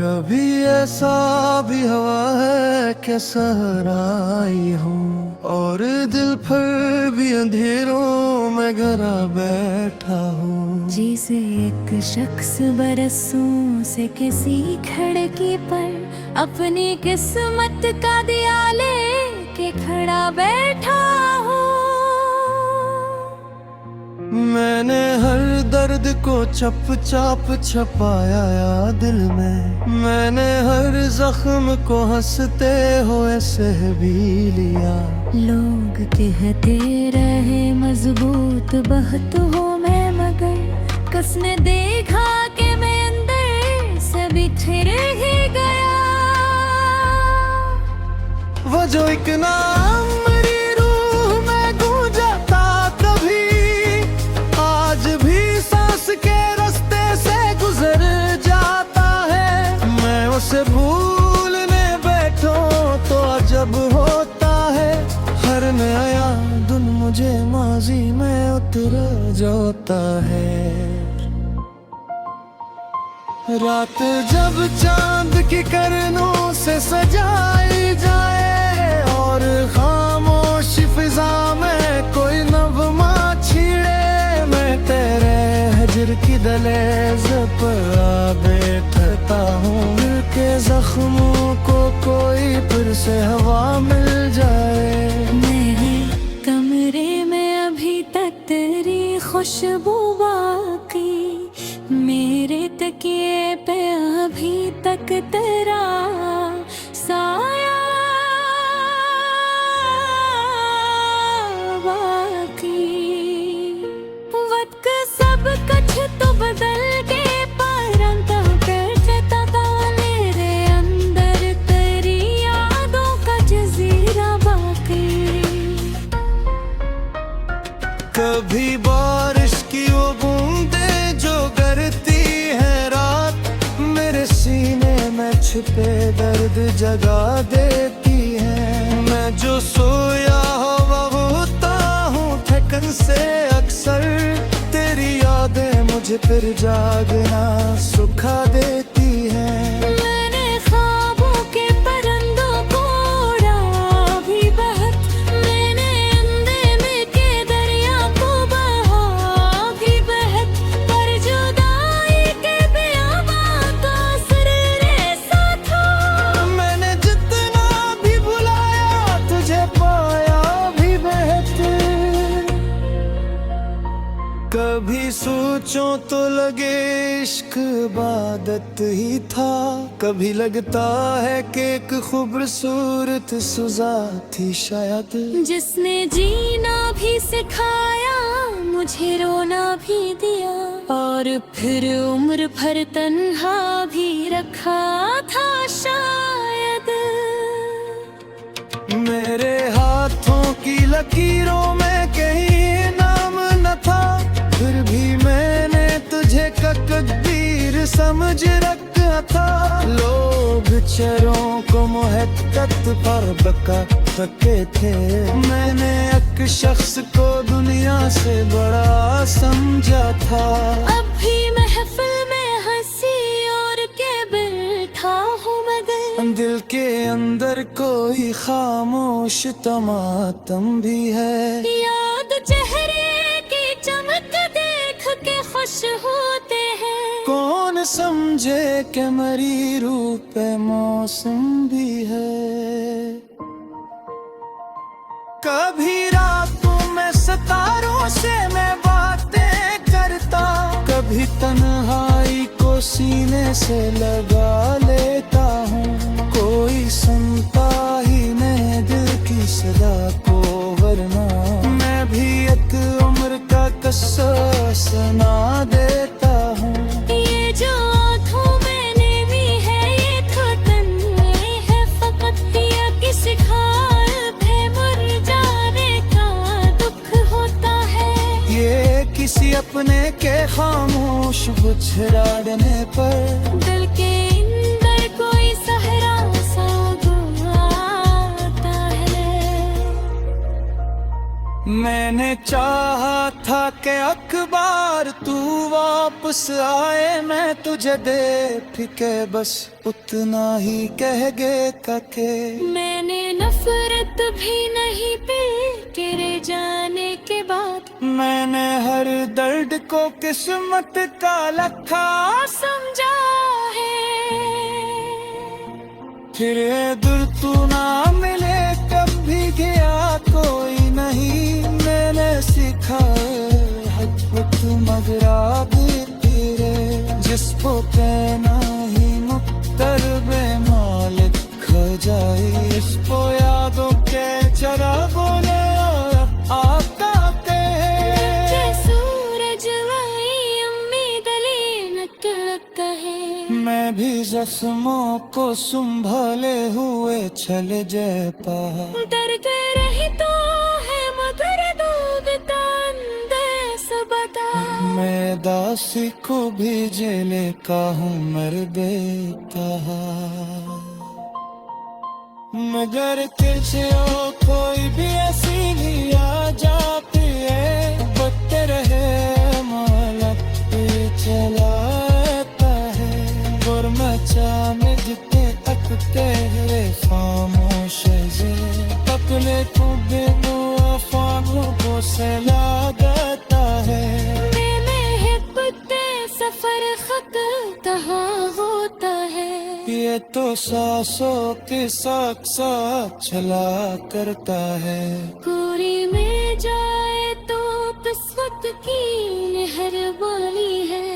कभी ऐसा भी हुआ है कि सहराई हूँ और दिल पर भी अंधेरों में घरा बैठा हूँ। जैसे एक शख्स बरसों से किसी खिड़की पर अपनी किस्मत का दिया लेके खड़ा बैठा हूँ। मैंने हर दर्द को चप चाप छपाया या दिल में, मैंने हर जख्म को हंसते हुए सह भी लिया। लोग कहते रहे मजबूत बहुत हूँ मैं, मगर किसने देखा कि मैं अंदर से बिखर ही गया। वो जो एक नाम मेरी रूह में गूंजा था कभी, आज भी सांस के रास्ते से गुजर जाता है। मैं उसे भूलने बैठूं तो अजब होता है, हर नया याद मुझे माजी में उतर जाता है। रात जब चांद की किरणों से सजाई जाए और खामोश फिजा में कोई नगमा छीड़े, मैं तेरे हिज्र की दहलीज पर आ बैठता हूँ। दिल के जख्मों को कोई फिर से हवा मिल जाए। मेरे कमरे में अभी तक तेरी खुशबू बाकी, मेरे तकिए पे अभी तक तेरा साया बाकी। वक्त सब कुछ तो बदल के परंत कर देता था, मेरे अंदर तेरी यादों का जजीरा बाकी। कभी बारिश की वो बूंदे जो गिरती है रात, मेरे सीने में छिपे दर्द जगा देती है। मैं जो सोया हुआ होता हूँ थकन से अक्सर, तेरी यादें मुझे फिर जागना सुखा देती है। मैंने ख्वाबों के परिंदों को उड़ा भी बहुत, मैंने अंधे के दरिया को बहा भी बहुत, पर जुदाई के बेअबा का असर ऐसा था। मैंने जितना भी बुलाया तुझे पाया भी बेहतर। कभी सोचो तो लगे इश्क इबादत ही था, कभी लगता है कि एक खूबसूरत सजा थी शायद। जिसने जीना भी सिखाया, मुझे रोना भी दिया, और फिर उम्र भर तन्हा भी रखा था शायद। मेरे हाथों की लकीरों में कहीं नाम न था, फिर भी मैंने तुझे तकदीर समझ रखा था। लोग चरों को मोहब्बत पर बका सके थे, मैंने एक शख्स को दुनिया से बड़ा समझा था। अब भी महफिल में हंसी और के बैठा हूँ मगर, दिल के अंदर कोई खामोश तमातम भी है। याद चेहरे की चमक देख के खुश होते हैं। कौन समझे कि मरी रूह पे मौसम भी है। कभी रातों में सितारों से मैं बातें करता, कभी तन्हाई को सीने से लगा लेता हूँ। कोई सुनता ही नहीं दिल की सदा को, वरना मैं भी एक उम्र का किस्सा सुना देता हूँ। ये जो आँखों मैंने भी है, ये तो तन्हाई है फकत, या किसी ख्वाब है मुरझाने का दुख होता है। ये किसी अपने के खामोश बुझाने पर, दिल के अंदर कोई सहरा सा आता है। मैंने चाहा था कि अखबार तू वापस आए, मैं तुझे देख के बस उतना ही कह गे के मैंने नफरत भी नहीं पी तेरे जाने के बाद। मैंने हर दर्द को किस्मत का लखा समझा है फिर ये दूर तू ना मिले कभी गया कोई नहीं। मैंने सीखा हक मगरा भी तेरे जिसको कहना ही मुक्तर बेमालिक खो जाए। इसको यादों के चरागों ने आता सूरज वही उम्मीद लेना कहे। मैं भी जख्मों को संभाले हुए चले जाए पा। दर्द रही तो है मगर दूध तंदेस बता। मैं दासी को भी जेले का हूँ मर देता मगर किसी और कोई भी ऐसी नहीं आ जाती है। बदते रहे मालक पे चलाता है और मचा में जितने अकते हुए खामोश से अपने को बिनु अफवाहों को सला देता है। सफर खत कहाँ होता है ये तो सांसों के साथ साथ चला करता है। कोरी में जाए तो किस्मत की नहर बोली है।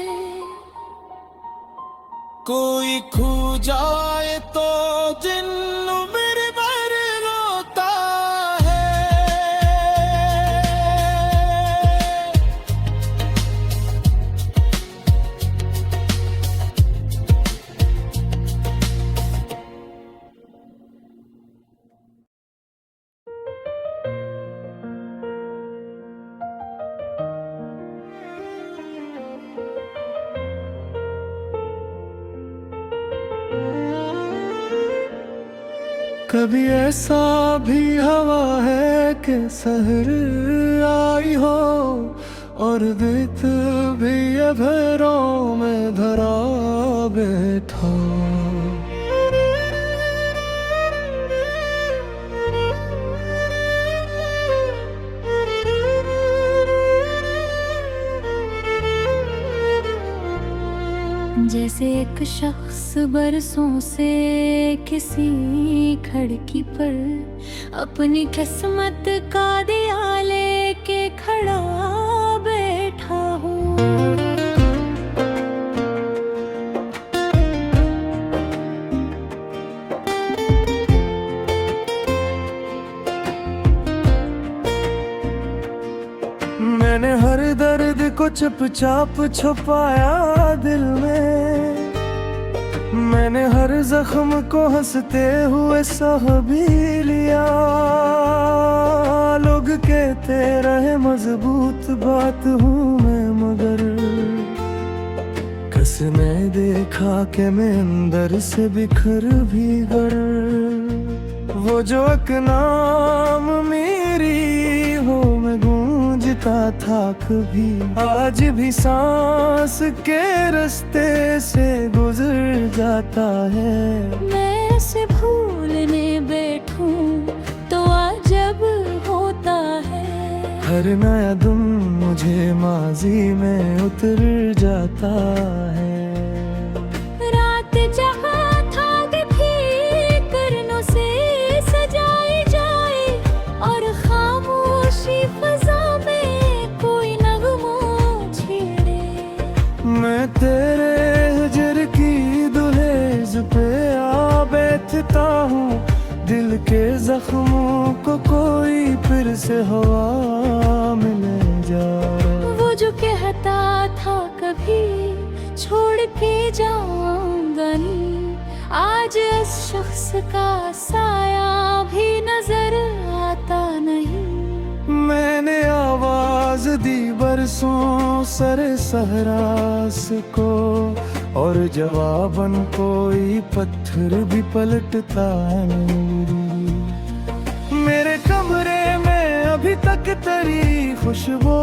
कोई खो जाए तो दिल मेरे भर रोता है। कभी ऐसा भी हवा है कि सहर आई हो और दित भी अभरों में धरा बैठा। जैसे एक शख्स बरसों से किसी खिड़की पर अपनी किस्मत का दिया लेके खड़ा बैठा हूँ। मैंने हर दर्द को चुपचाप छुपाया दिल में। मैंने हर जख्म को हंसते हुए सह भी लिया। लोग कहते रहे मजबूत बात हूँ मैं मगर कसने देखा कि मैं अंदर से बिखर भी गया। वो जो एक नाम मेरी हो मैं गूंजता था कभी आज भी सांस के रास्ते से गुजर जाता है। मैं उसे भूलने बैठूं तो अजब होता है। हर नया दिन मुझे माजी में उतर जाता है। रात जहाँ थाक भी करनों से सजाई जाए और खामोशी फजा में कोई नगमों छेड़े। मैं तेरे हिजर की दुहेज पे आ बैठता हूँ। दिल के जख्मों को कोई फिर से हवा मिले जा। वो जो कहता था कभी छोड़ के जाऊंगा नहीं, आज इस शख्स का साया भी नजर आता नहीं। मैंने आवाज दी बरसों सरे सहरास को और जवाबन कोई पत्थर भी पलटता नहीं। मेरे कमरे में अभी तक तक तेरी खुशबू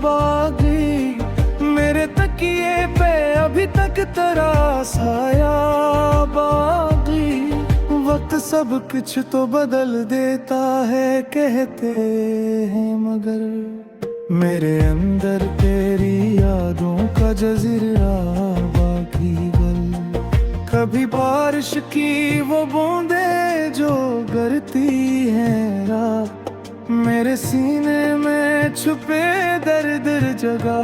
बाकी, मेरे तकिए पे अभी तक तेरा साया बाकी। वक्त सब कुछ तो बदल देता है कहते हैं, मगर मेरे अंदर तेरी यादों का जज़ीरा बाकी गल। कभी बारिश की वो बूंदे जो गिरती हैं रात, मेरे सीने में छुपे दर्द जगा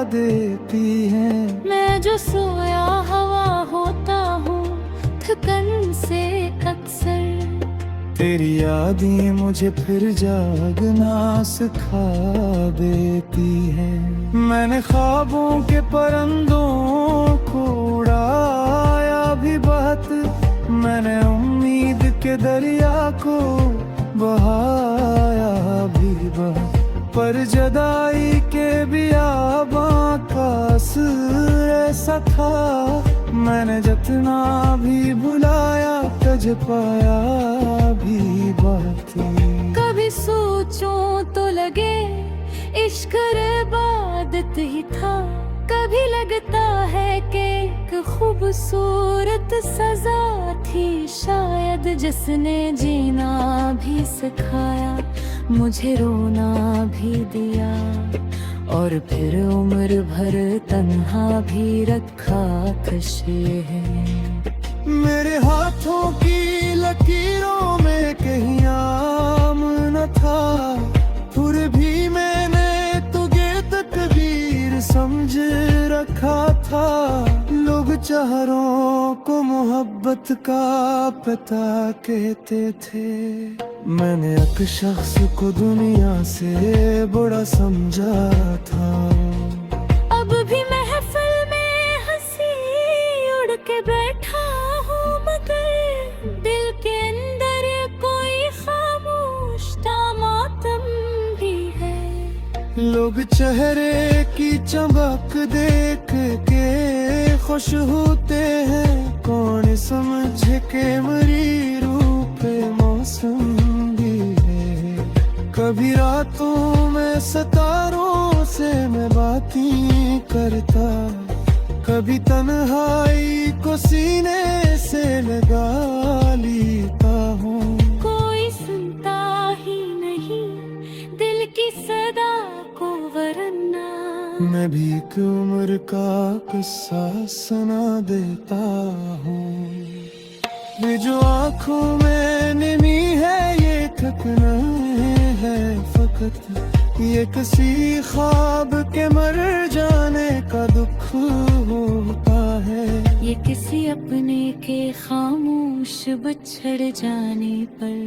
देती हैं। मैं जो सोया हवा होता हूँ थकन से अक्सर, तेरी यादें मुझे फिर जागना सिखा देती हैं। मैंने ख्वाबों के परिंदों को उड़ाया भी बहुत, मैंने उम्मीद के दरिया को बहाया भी बहुत, पर जुदाई के बियाबां का असर ऐसा था, मैंने जितना भी बुलाया तुझ पाया भी बात। कभी सोचूं तो लगे इश्क इबादत ही था, कभी लगता है कि एक खूबसूरत सजा थी शायद, जिसने जीना भी सिखाया, मुझे रोना भी दिया, और फिर उम्र भर तन्हा भी रखा कशे है। मेरे हाथों की लकीरों में कहीं आम न था, फिर भी मैंने तुझे तकदीर समझ रखा था। लोग चारों को मोहब्बत का पता कहते थे, मैंने एक शख्स को दुनिया से बड़ा समझा था। अब भी महफिल में हंसी उड़ के बैठा हूँ, मगर दिल के अंदर कोई खामोश मातम भी है। लोग चेहरे की चमक देख के खुश होते हैं, कौन समझ के मरी रूप मौसम भी है। कभी रातों में सितारों से मैं बातें करता, कभी तन्हाई को सीने से लगा लेता हूँ। कोई सुनता ही नहीं दिल की सदा को, वरना मैं भी एक उम्र का किस्सा सुना देता हूँ। ये जो आँखों में नमी है ये थकना है फकत, ये किसी ख्वाब के मर जाने का दुख होता है। ये किसी अपने के खामोश बिछड़ जाने पर।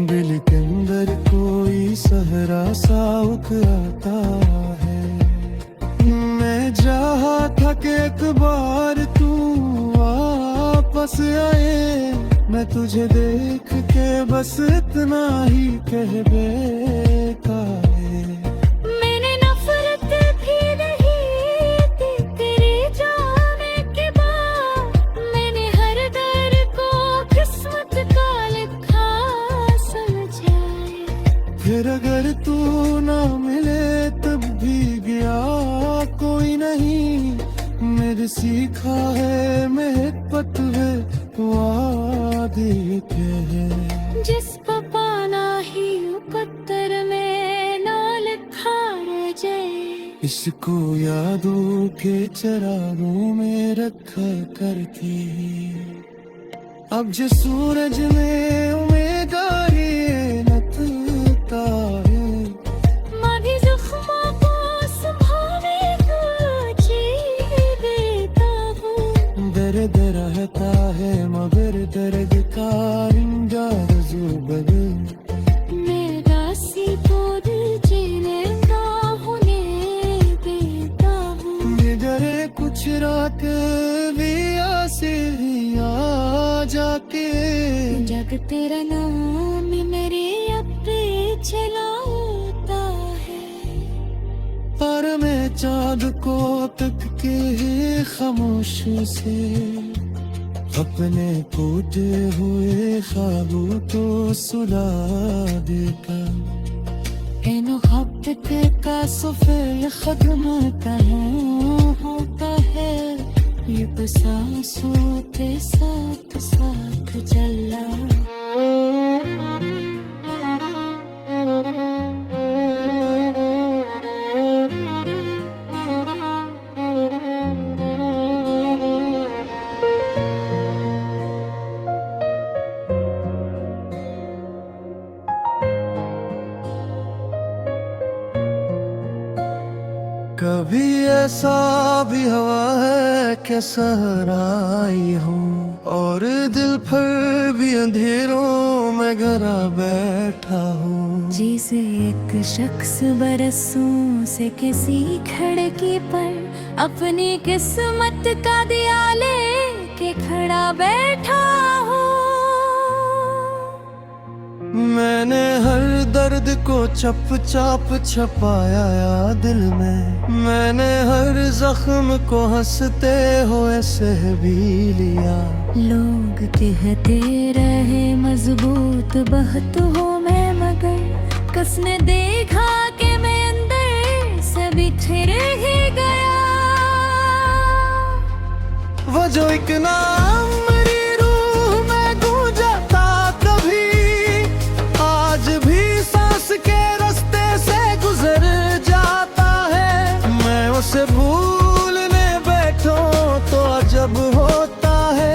दिल के अंदर कोई सहरा सा उकराता है, मैं चाहा था कि एक बार तू वापस आए, मैं तुझे देख के बस इतना ही कह देता है। मैंने नफरत भी नहीं थी तेरे जाने के बाद, मैंने हर दर को किस्मत का लिखा समझाए। फिर अगर तू ना मिले तब भी गया कोई नहीं, मेरे सीखा है महबत है वादे के है। जिस पाना ही पत्थर में ना लिखा रह जाए, इसको यादों के चरागों में रखा करती। अब जो सूरज में उमेगा ये नतता है, माँ भी जख्मों को संभाले जी देता हूँ। दर्द रहता है मगर दर्द का रिंगा जुबदल, मेरा सी तो दिल जीने ना होने देता हूँ। निगरे कुछ रात भी आसे ही आ जाके, जग तेरा नाम मेरे अपने चलाता है। पर मैं चाँद को तक के खामोश से अपने टूटे हुए ख्वाबों को सुला देकर इन मोहब्बत का सफर खत्म कहाँ होता है, ये तो सांसों के साथ साथ चला। कभी ऐसा भी हवा है कि सहराई हूँ, और दिल पर भी अंधेरों में घरा बैठा हूँ। जैसे एक शख्स बरसों से किसी खिड़की पर अपनी किस्मत का दिया लेके खड़ा बैठा हूँ। मैंने हर दर्द को चप चाप छपाया या दिल में, मैंने हर जख्म को हंसते हुए सह भी लिया। लोग कहते रहे मजबूत बहुत हो मैं, मगर किसने देखा कि मैं अंदर से बिखर ही गया। वो जो एक नाम मेरी रूह में गूंजता कभी, आज भी सांस के रास्ते से गुजर जाता है। मैं उसे भूलने बैठूं तो अजब होता है,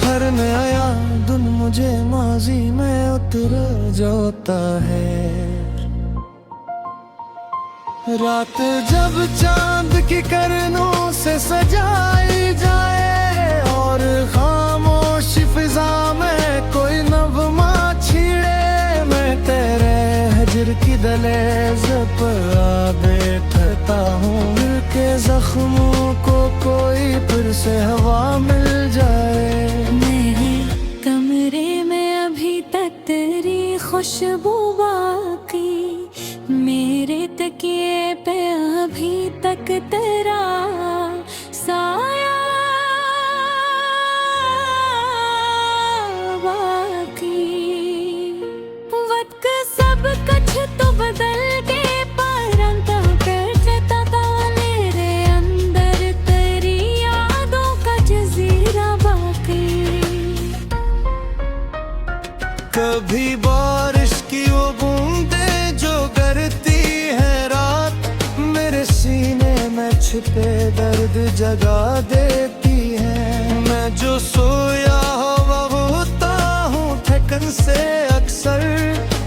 हर नया याद मुझे माजी में उतर जाता है। रात जब चांद की किरणों से सजाई जाए और खामोश फिजा में कोई नगमा छीड़े, मैं तेरे हिज्र की दहलीज पर आ बैठता हूँ। दिल के जख्मों को कोई फिर से हवा मिल जाए। मेरे कमरे में अभी तक तेरी खुशबू बाकी, मेरे तकिए पे अभी तक तेरा साया बाकी। वक्त सब कुछ तो बदल के परंता कर जाता था, मेरे अंदर तेरी यादों का जजीरा बाकी। कभी बारिश की वो बूंदे जो गिरती है रात, मेरे सीने में छिपे दर्द जगा देती है। मैं जो सोया हुआ होता हूँ थकन से अक्सर,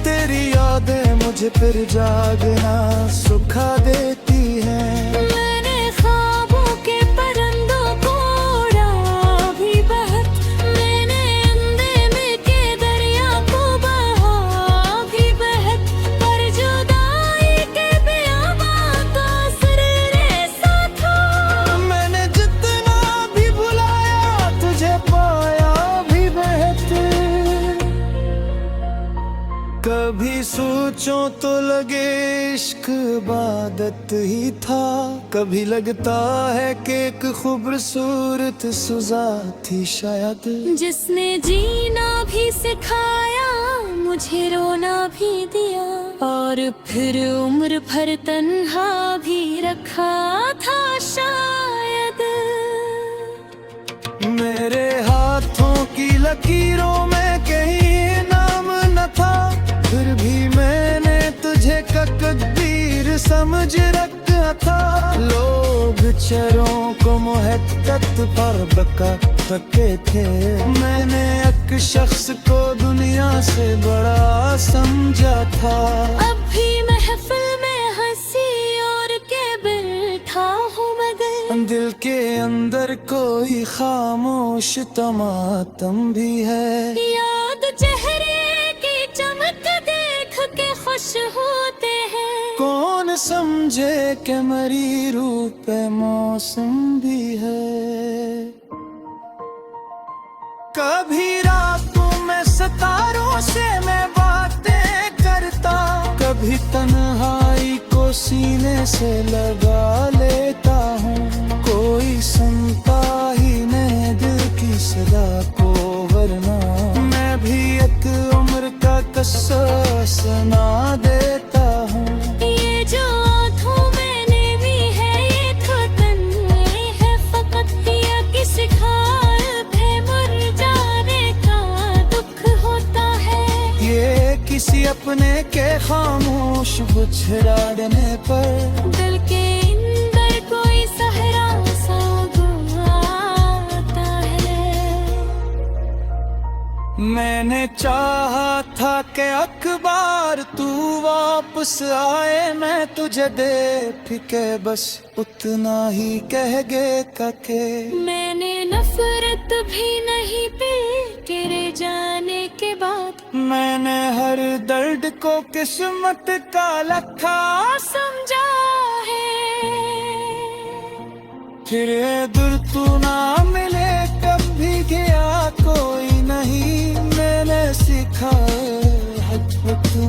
तेरी यादें मुझे फिर जागना सुखा देती है। मैंने ख्वाबों के परिंदों को उड़ा भी बहुत, मैंने अंधेरे के दरिया को बहा भी बहुत, पर जुदाई के बेअबां का असर ऐसा था। मैंने जितना भी भुलाया तुझे पाया भी बेहतर। कभी सोचो तो लगे इश्क इबादत ही था, कभी लगता है कि एक खूबसूरत सजा थी शायद। जिसने जीना भी सिखाया, मुझे रोना भी दिया, और फिर उम्र भर तन्हा भी रखा था शायद। मेरे हाथों की लकीरों में कहीं नाम न था, फिर भी मैंने तुझे तकदीर समझ रखा था। लोग चरों को मुहत्तत पर बका सके थे, मैंने एक शख्स को दुनिया से बड़ा समझा था। अब भी महफिल में हंसी और के बैठा हूँ मगर, दिल के अंदर कोई खामोश तमातम भी है। याद चेहरे की चमक देख के खुश होते हैं। कौन समझे कि मेरी रूह पे मौसम भी है। कभी रातों में सितारों से मैं बातें करता, कभी तन्हाई को सीने से लगा लेता हूँ। कोई सुनता ही नहीं दिल की सदा। सुना देता हूँ। ये जो आँखों मैंने भी है ये तो तन्हाई है फकत, या किसी ख्वाब है मुरझाने का दुख होता है। ये किसी अपने के खामोश बुझाने पर दिल के अंदर कोई सहरा सा आता है। मैंने चाहा था कि अखबार तू वापस आए, मैं तुझे दे के बस उतना ही कह गे के। मैंने नफरत भी नहीं पी तेरे जाने के बाद, मैंने हर दर्द को किस्मत का लखा समझा है। फिर ये दूर तू ना मिले कभी गया कोई नहीं, मैंने सीखा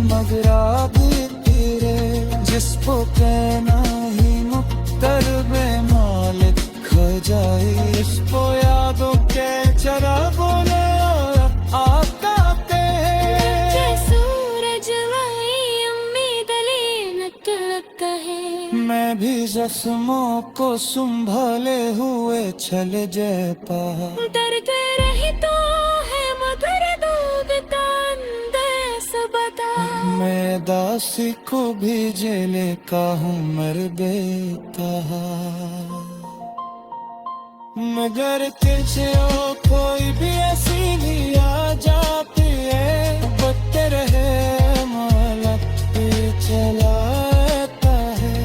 मगरा भी तेरे जिसको कहना ही मुक्तर बे मालिक खा जाए। इसको यादों के चरागों ने आका के सूरज लाई उम्मीद लेना कहे। मैं भी जख्मों को संभाले हुए चले जाए पा। दर्द रही तो है मगर डूबता अंदर से बता। मैं दासी को भी जेले का हूँ मर देता, मगर तुझे कोई भी ऐसी भी आ जाती है, बदते रहे माला चलाता है।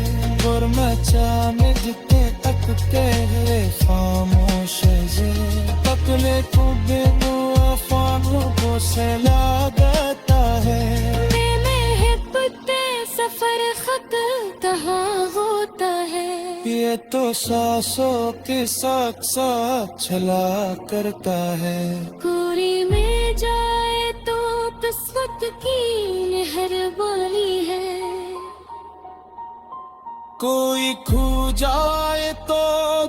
और मचा में जितने तक तेरे खामोश जे पकले को बिनु अफवाहों को सला देता है। सफर खत कहाँ होता है, ये तो सांसों के साथ साथ चला करता है। पूरी में जाए तो किस्मत की मेहरबानी है। कोई खो जाए तो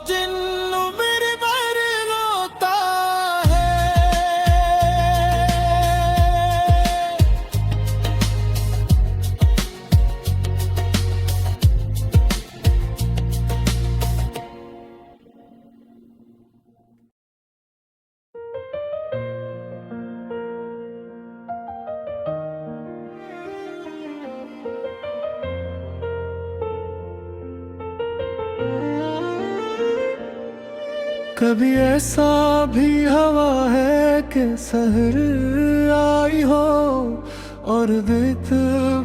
दिल मेरे भर रोता है। कभी ऐसा भी हवा है कि सहर आई हो, और दित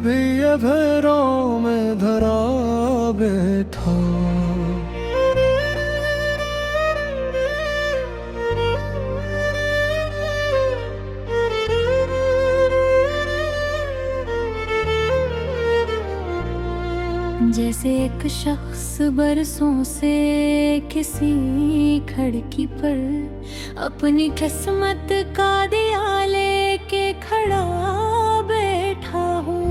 भी अभरों में धरा बैठा। जैसे एक शख्स बरसों से किसी खिड़की पर अपनी किस्मत का दिया लेके खड़ा बैठा हूँ।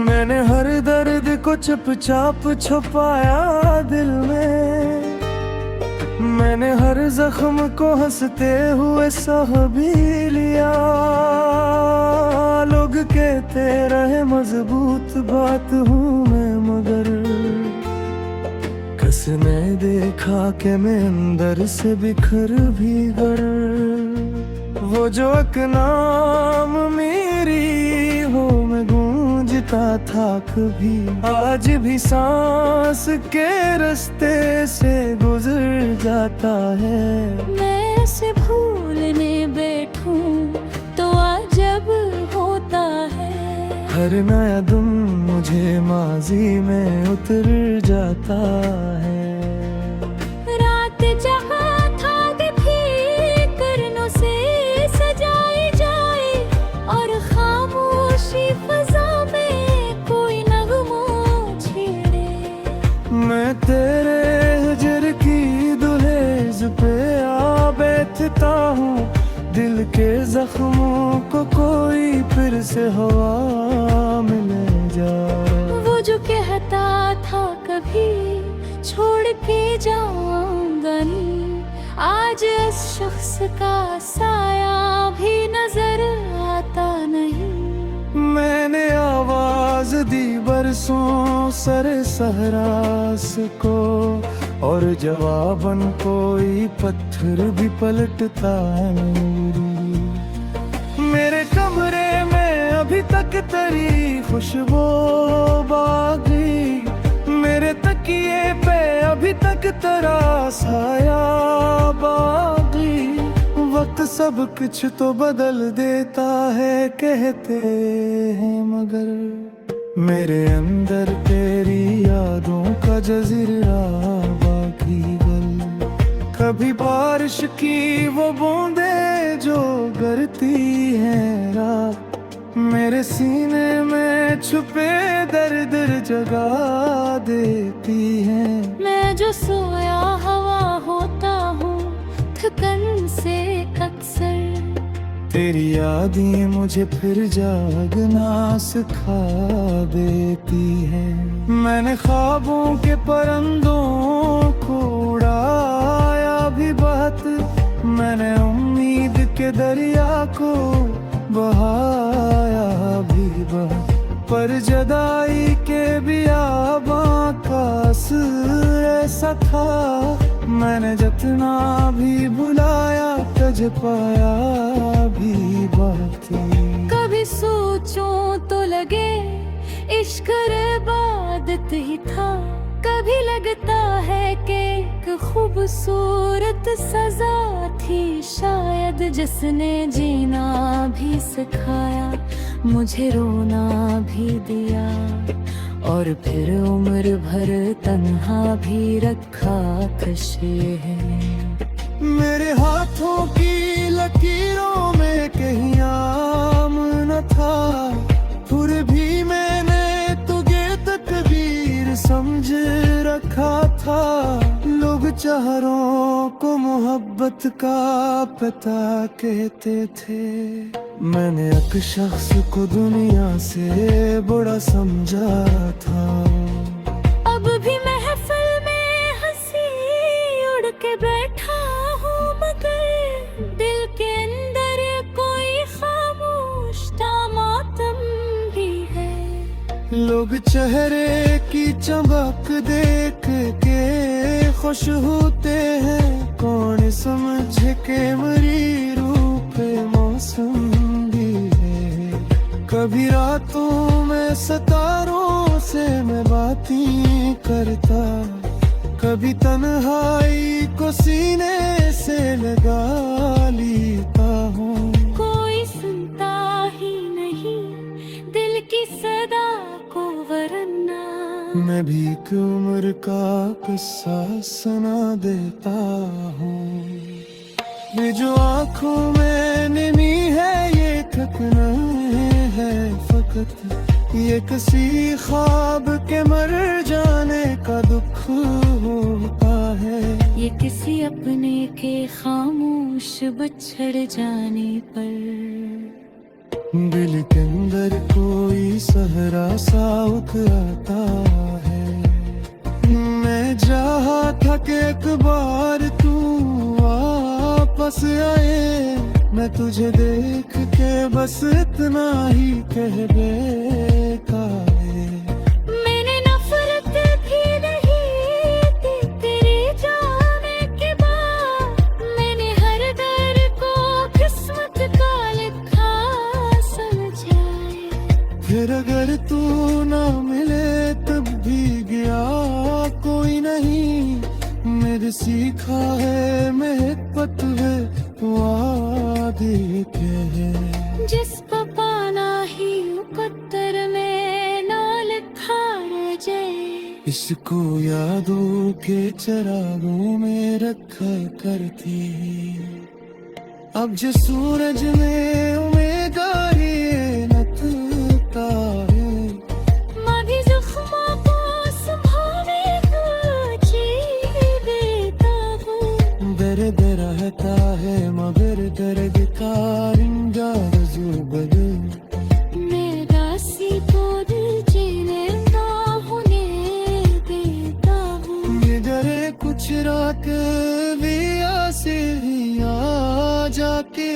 मैंने हर दर्द को चुपचाप छुपाया दिल में, मैंने हर जख्म को हंसते हुए सह भी लिया। लोग कहते रहे मजबूत बात हूँ मैं, मगर कसने देखा कि मैं अंदर से बिखर भी गर। वो जो एक नाम मेरी हो मैं गूंजता था कभी, आज भी सांस के रास्ते से गुजर जाता है। मैं से भूलने बैठूं तो अजब होता है, हर नया दिन मुझे माजी में उतर जाता है। रात जहाँ था फिक्रों से सजाई जाए, और खामोशी फजा में कोई नगमा छेड़े। मैं तेरे हिजर की दुहेज पे आ बैठता हूँ, दिल के जख्मों को कोई फिर से हवा मिले जा। वो जो कहता कभी छोड़ के जाऊंगा नहीं। आज इस शख्स का साया भी नजर आता नहीं। मैंने आवाज दी बरसों सरे सहरास को, और जवाबन कोई पत्थर भी पलटता नहीं। मेरे कमरे में अभी तक तेरी खुशबू बाकी, मेरे तकिए पे अभी तक तेरा साया बाकी। वक्त सब कुछ तो बदल देता है कहते हैं, मगर मेरे अंदर तेरी यादों का जजीरा बाकी गल। कभी बारिश की वो बूंदे जो गिरती हैं रात, मेरे सीने में छुपे दर्द जगा देती हैं। मैं जो सोया हवा होता हूँ थकन से अक्सर, तेरी यादें मुझे फिर जागना सिखा देती हैं। मैंने ख्वाबों के परिंदों को उड़ाया भी बहुत, मैंने उम्मीद के दरिया को बहाया भी बहुत, पर जदाई के बियाबां का असर ऐसा था, मैंने जितना भी बुलाया तज पाया भी बात। कभी सोचूं तो लगे इश्क इबादत ही था, कभी लगता है कि एक खूबसूरत सजा थी शायद, जिसने जीना भी सिखाया, मुझे रोना भी दिया, और फिर उम्र भर तन्हा भी रखा कशे है। मेरे हाथों की लकीरों में कहीं आम न था, फिर भी मैंने तुझे तकदीर समझ रखा था। लोग चारों को मोहब्बत का पता कहते थे, मैंने एक शख्स को दुनिया से बड़ा समझा था। अब भी महफिल में हंसी उड़ के बैठा हूँ, मगर दिल के अंदर कोई खामोश मातम भी है। लोग चेहरे की चमक देख के खुश होते हैं, कौन समझे के मरी रूप मौसम भी है। कभी रातों में सितारों से मैं बातें करता, कभी तन्हाई को सीने से लगा लेता हूँ। कोई सुनता ही नहीं दिल की सदा को, वरना मैं भी एक उम्र का किस्सा सुना देता हूँ। ये जो आँखों में नमी है ये थकना है फकत, ये किसी ख्वाब के मर जाने का दुख होता है। ये किसी अपने के खामोश बिछड़ जाने पर। दिल के अंदर कोई सहरा सा उतरता है, मैं चाहा था कि एक बार तू वापस आए, मैं तुझे देख के बस इतना ही कह बेकारे। मैंने नफरत भी नहीं थी तेरे जाने के बाद, मैंने हर दर को किस्मत का लिखा समझाए। फिर अगर तू ना मिले तब भी गया कोई नहीं, मेरे सीखा है महबत है वादे के है। जिस पाना ही मुकद्दर में ना लिखा रह जाए, इसको यादों के चरागों में रखा करती। अब जो सूरज में उमेगा नतता है, माँ भी जख्मों को संभाले तुझे देता हूँ। दर्द रहता है मगर दर्द का रिंगा जुबल, मैं दासी को दिल जीने ना होने देता। तक भी आसे आ जाके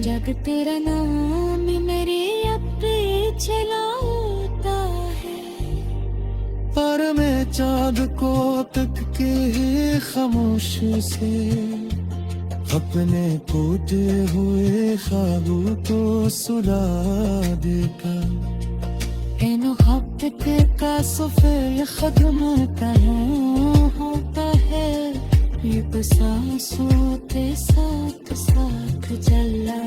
जग तेरा नाम मेरे अपने चलाता है। पर मैं चाँद को तक के खामोश से अपने टूटे हुए ख्वाबों को सुला देकर इन मोहब्बत का सफर खत्म कहाँ होता है, ये सांसों के साथ साथ चला